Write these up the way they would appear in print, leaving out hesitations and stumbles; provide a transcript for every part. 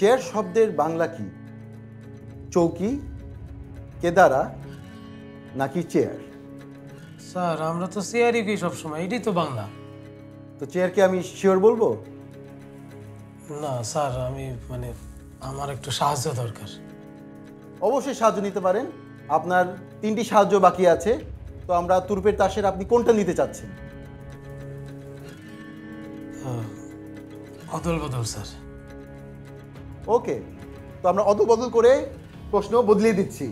Chair শব্দের বাংলা কি? চৌকি, কেদারা নাকি চেয়ার? স্যার আমরা তো চেয়ারই কই সবসময়, এটাই তো বাংলা। তো চেয়ারকে আমি শিওর বলবো? না স্যার, আমি মানে আমার একটু সাহায্য দরকার। অবশ্যই সাহায্য নিতে পারেন। আপনার 3টি সাহায্য বাকি আছে। তো আমরা তুরপের তাসের আপনি কোনটা নিতে চাচ্ছেন? অদল বদল স্যার। ওকে, তো আমরা অদল বদল করে প্রশ্ন বদলিয়ে দিচ্ছি।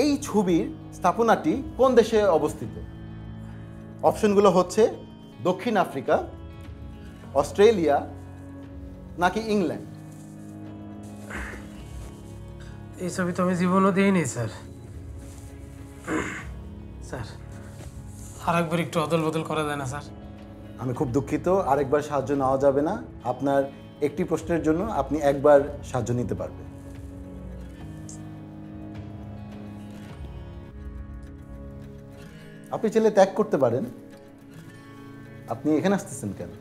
এই ছবির স্থাপনাটি কোন দেশে অবস্থিত? অপশনগুলো হচ্ছে দক্ষিণ আফ্রিকা, অস্ট্রেলিয়া নাকি ইংল্যান্ড। এই ছবি তো আমি জীবনও দিইনি স্যার। স্যার আরেকবার একটু অদল বদল করা যায় না স্যার? আমি খুব দুঃখিত, আরেকবার সাহায্য নেওয়া যাবে না। আপনার একটি প্রশ্নের জন্য আপনি একবার সাহায্য নিতে পারবেন। আপনি চাইলে ত্যাগ করতে পারেন। আপনি এখানে আসতেছেন কেন?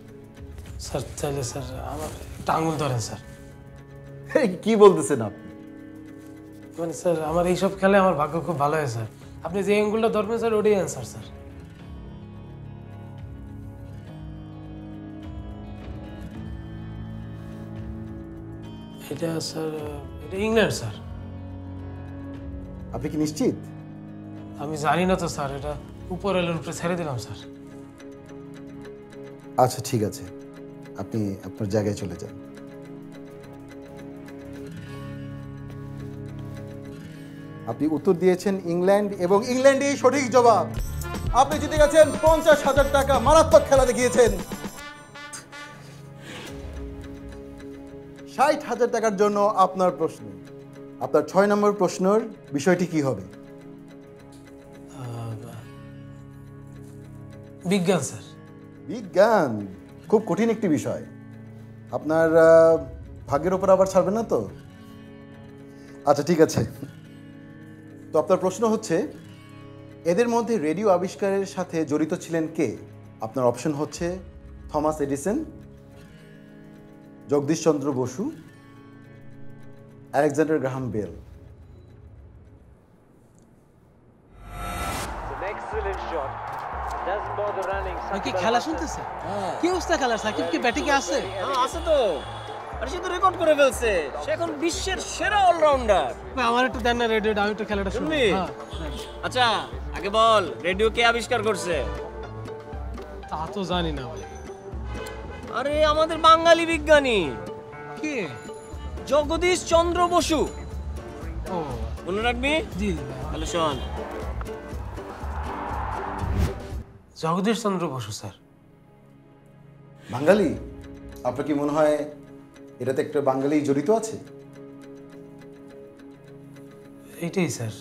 স্যার চাইলে স্যার আমার একটা আঙুল ধরেন স্যার। কি বলতেছেন আপনি? মানে স্যার আমার এইসব খেলে আমার ভাগ্য খুব ভালো হয় স্যার। আপনি যে আঙুলটা ধরবেন স্যার ওটাই অ্যান্সার স্যার। এটা স্যার, এটা ইংল্যান্ড স্যার। আপনি কি নিশ্চিত? আমি জানি না তো স্যার, এটা উপরে উপরে ছেড়ে দিলাম স্যার। আচ্ছা ঠিক আছে, আপনি আপনার জায়গায় চলে যান। আপনি উত্তর দিয়েছেন ইংল্যান্ড এবং ইংল্যান্ডই সঠিক জবাব। আপনি জিতে গেছেন 50,000 টাকা। মারাত্মক খেলা দেখিয়েছেন। 60,000 টাকার জন্য আপনার প্রশ্ন। আপনার 6 নম্বর প্রশ্নের বিষয়টি কি হবে? বিজ্ঞান স্যার। বিজ্ঞান, খুব কঠিন একটি বিষয়। আপনার ভাগ্যের ওপর আবার ছাড়বেন না তো? আচ্ছা ঠিক আছে। তো আপনার প্রশ্ন হচ্ছে, এদের মধ্যে রেডিও আবিষ্কারের সাথে জড়িত ছিলেন কে? আপনার অপশন হচ্ছে Thomas Edison, Jagadish Chandra Basu, Alexander Graham bell. কি খেলা শুনতেছে? কি অবস্থা খেলার? সাকিব কি ব্যাটিং এ আছে? হ্যাঁ আছে তো। আর সে তো রেকর্ড করে ফেলছে। সে এখন বিশ্বের সেরা অলরাউন্ডার। আমার একটু দেন না রেডিওটা, আমি একটু খেলাটা শুনবি। আচ্ছা আগে বল, রেডিও কে আবিষ্কার করছে? তা তো জানি না ভাই। আরে আমাদের বাঙালি বিজ্ঞানী। কে? জগদীশ চন্দ্র বসু। ও মনে রাখবি? জি। তাহলে শোন, জগদীশ চন্দ্র বসু স্যার। বাঙালি? আপনার কি মনে হয় এটাতে একটা বাঙালি জড়িত আছে? এইটাই স্যার।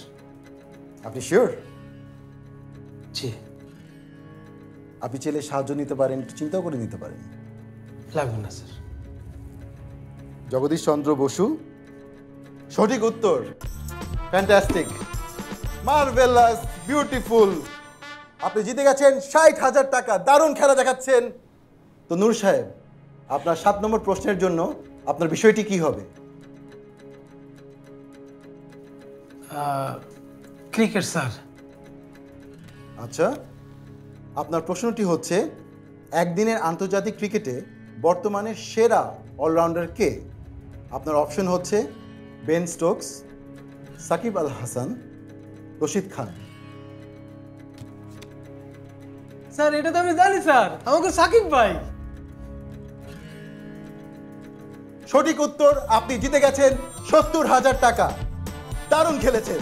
আপনি শিওর? জি। আপনি চাইলে সাহায্য নিতে পারেন, একটু চিন্তাও করে নিতে পারেন। লাগবে না স্যার। জগদীশ চন্দ্র বসু সঠিক উত্তর। Fantastic, marvellous, beautiful. আপনি জিতে গেছেন 60,000 টাকা। দারুণ খেলা দেখাচ্ছেন। তো নূর সাহেব, আপনার 7 নম্বর প্রশ্নের জন্য আপনার বিষয়টি কি হবে? Cricket sir. আচ্ছা, আপনার প্রশ্নটি হচ্ছে, একদিনের আন্তর্জাতিক ক্রিকেটে বর্তমানে সেরা অলরাউন্ডার কে? আপনার অপশন হচ্ছে Ben Stokes, Shakib Al Hasan, Rashid Khan. Sir এটা তো আমি জানি স্যার, আমাকে সাকিব ভাই। সঠিক উত্তর। আপনি জিতে গেছেন 70,000 টাকা। দারুণ খেলেছেন।